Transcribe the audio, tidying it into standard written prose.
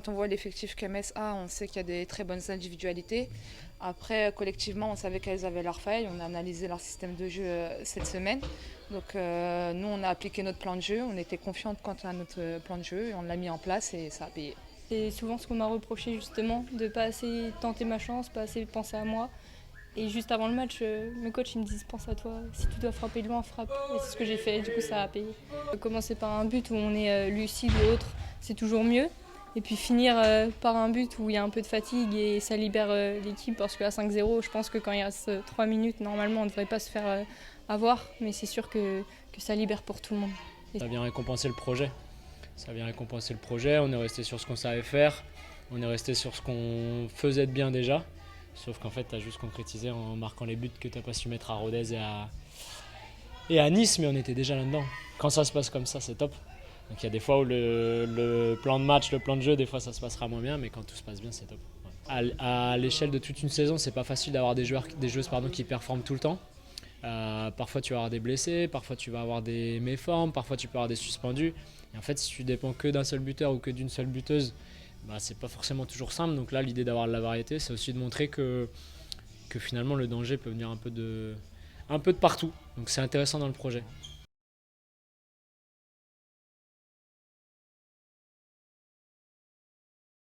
quand on voit l'effectif que Metz a, on sait qu'il y a des très bonnes individualités. Après, collectivement, on savait qu'elles avaient leurs failles. On a analysé leur système de jeu cette semaine. Donc, nous, on a appliqué notre plan de jeu. On était confiante quant à notre plan de jeu et on l'a mis en place et ça a payé. C'est souvent ce qu'on m'a reproché justement, de pas assez tenter ma chance, pas assez penser à moi. Et juste avant le match, mes coachs ils me disent pense à toi, si tu dois frapper de loin, frappe. Et c'est ce que j'ai fait, du coup ça a payé. Commencer par un but où on est lucide ou autre, c'est toujours mieux. Et puis finir par un but où il y a un peu de fatigue et ça libère l'équipe parce qu'à 5-0, je pense que quand il reste 3 minutes, normalement on ne devrait pas se faire avoir, mais c'est sûr que ça libère pour tout le monde. Ça vient récompenser le projet. Ça vient récompenser le projet, on est resté sur ce qu'on savait faire, on est resté sur ce qu'on faisait de bien déjà. Sauf qu'en fait, tu as juste concrétisé en marquant les buts que tu n'as pas su mettre à Rodez et à Nice, mais on était déjà là-dedans. Quand ça se passe comme ça, c'est top. Donc il y a des fois où le plan de match, le plan de jeu, des fois ça se passera moins bien, mais quand tout se passe bien, c'est top. À l'échelle de toute une saison, c'est pas facile d'avoir des joueuses qui performent tout le temps. Parfois tu vas avoir des blessés, parfois tu vas avoir des méformes, parfois tu peux avoir des suspendus. Et en fait, si tu dépends que d'un seul buteur ou que d'une seule buteuse, c'est pas forcément toujours simple. Donc là, l'idée d'avoir de la variété, c'est aussi de montrer que finalement le danger peut venir un peu de partout. Donc c'est intéressant dans le projet.